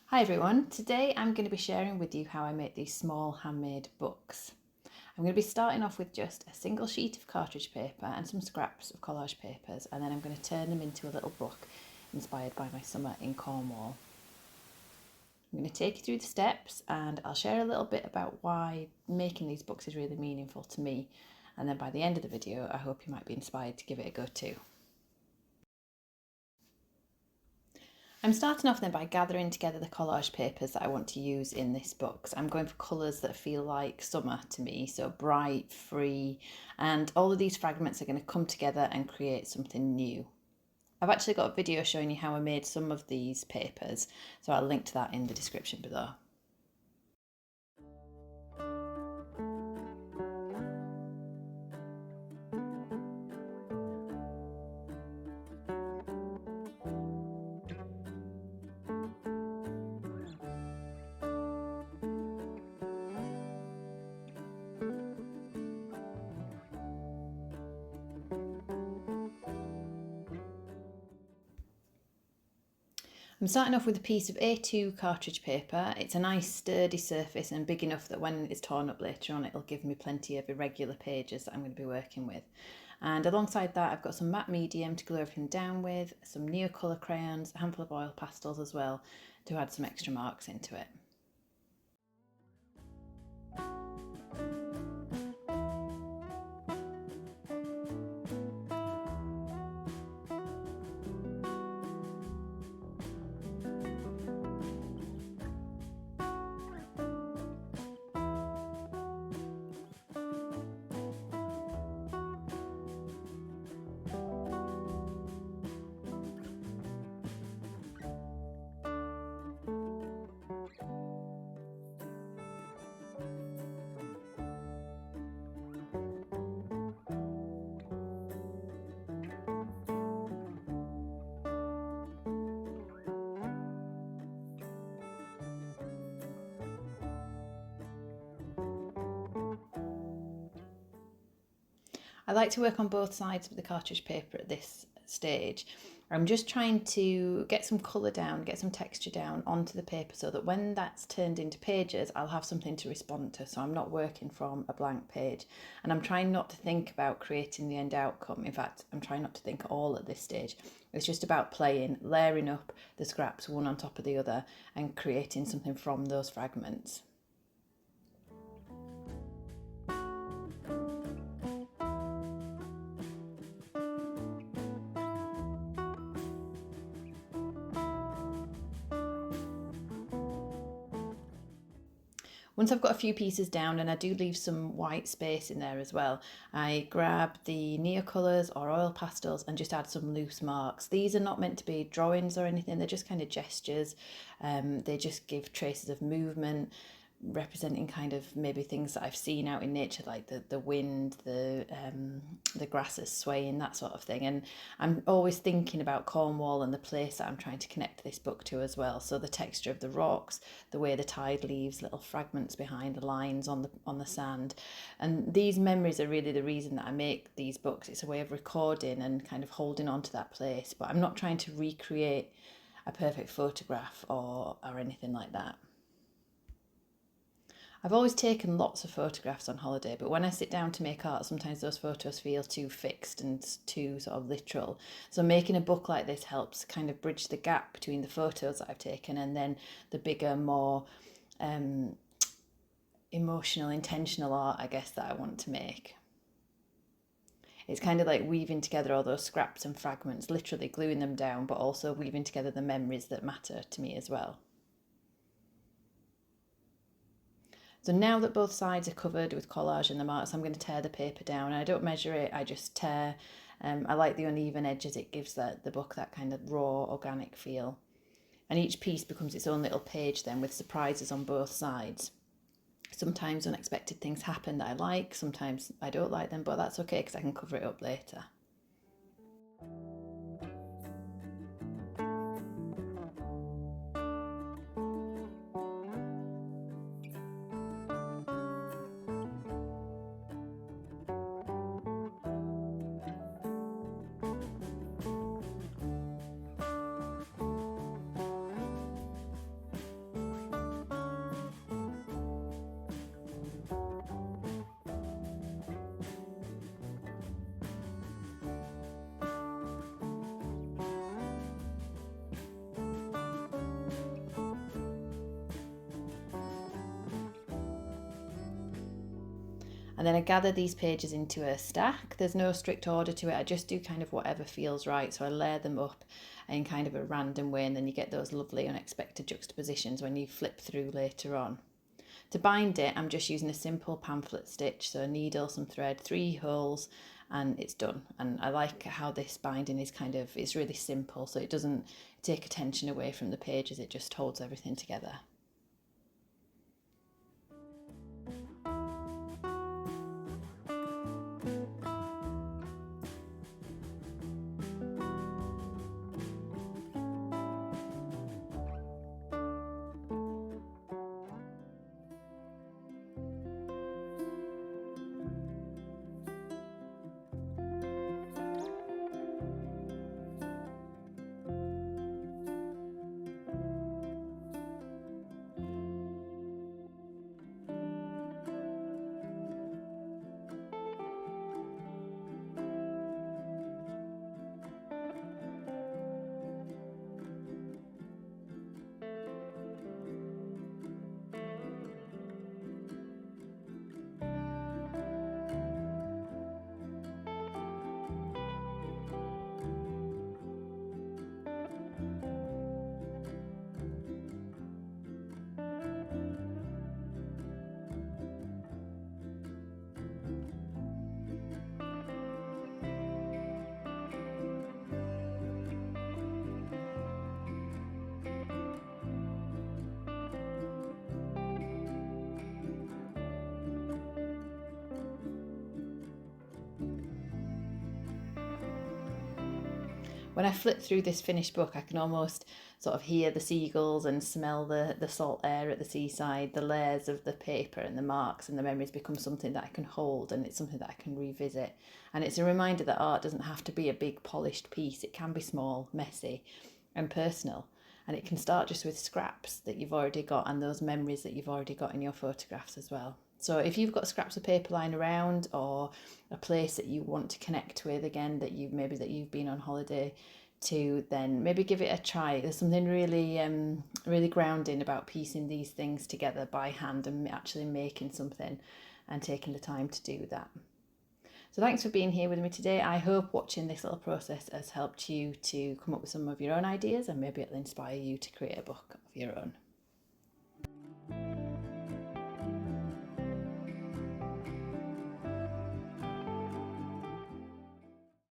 Hi everyone, today I'm going to be sharing with you how I make these small handmade books. I'm going to be starting off with just a single sheet of cartridge paper and some scraps of collage papers, and then I'm going to turn them into a little book inspired by my summer in Cornwall. I'm going to take you through the steps and I'll share a little bit about why making these books is really meaningful to me, and then by the end of the video I hope you might be inspired to give it a go too. I'm starting off then by gathering together the collage papers that I want to use in this book. So I'm going for colours that feel like summer to me, so bright, free, and all of these fragments are going to come together and create something new. I've actually got a video showing you how I made some of these papers, so I'll link to that in the description below. I'm starting off with a piece of A2 cartridge paper. It's a nice sturdy surface and big enough that when it's torn up later on it'll give me plenty of irregular pages that I'm going to be working with. And alongside that I've got some matte medium to glue everything down with, some Neocolor crayons, a handful of oil pastels as well to add some extra marks into it. I like to work on both sides of the cartridge paper at this stage. I'm just trying to get some colour down, get some texture down onto the paper so that when that's turned into pages, I'll have something to respond to. So I'm not working from a blank page. And I'm trying not to think about creating the end outcome. In fact, I'm trying not to think at all at this stage. It's just about playing, layering up the scraps one on top of the other and creating something from those fragments. Once I've got a few pieces down, and I do leave some white space in there as well, I grab the Neocolors or oil pastels and just add some loose marks. These are not meant to be drawings or anything, they're just kind of gestures. They just give traces of movement, representing kind of maybe things that I've seen out in nature, like the wind, the grasses swaying, that sort of thing. And I'm always thinking about Cornwall and the place that I'm trying to connect this book to as well. So the texture of the rocks, the way the tide leaves little fragments behind the lines on the sand, and these memories are really the reason that I make these books. It's a way of recording and kind of holding on to that place, but I'm not trying to recreate a perfect photograph or anything like that. I've always taken lots of photographs on holiday, but when I sit down to make art, sometimes those photos feel too fixed and too sort of literal. So making a book like this helps kind of bridge the gap between the photos that I've taken and then the bigger, more emotional, intentional art, I guess, that I want to make. It's kind of like weaving together all those scraps and fragments, literally gluing them down, but also weaving together the memories that matter to me as well. So now that both sides are covered with collage and the marks, I'm going to tear the paper down. And I don't measure it, I just tear. I like the uneven edges, it gives the book that kind of raw, organic feel. And each piece becomes its own little page then with surprises on both sides. Sometimes unexpected things happen that I like, sometimes I don't like them, but that's okay because I can cover it up later. And then I gather these pages into a stack. There's no strict order to it. I just do kind of whatever feels right. So I layer them up in kind of a random way, and then you get those lovely unexpected juxtapositions when you flip through later on. To bind it, I'm just using a simple pamphlet stitch, so a needle, some thread, 3 holes, and it's done. And I like how this binding is it's really simple, so it doesn't take attention away from the pages, it just holds everything together. When I flip through this finished book, I can almost sort of hear the seagulls and smell the salt air at the seaside. The layers of the paper and the marks and the memories become something that I can hold, and it's something that I can revisit. And it's a reminder that art doesn't have to be a big polished piece. It can be small, messy and personal. And it can start just with scraps that you've already got and those memories that you've already got in your photographs as well. So if you've got scraps of paper lying around, or a place that you want to connect with again, that you've been on holiday to, then maybe give it a try. There's something really grounding about piecing these things together by hand and actually making something and taking the time to do that. So thanks for being here with me today. I hope watching this little process has helped you to come up with some of your own ideas, and maybe it'll inspire you to create a book of your own.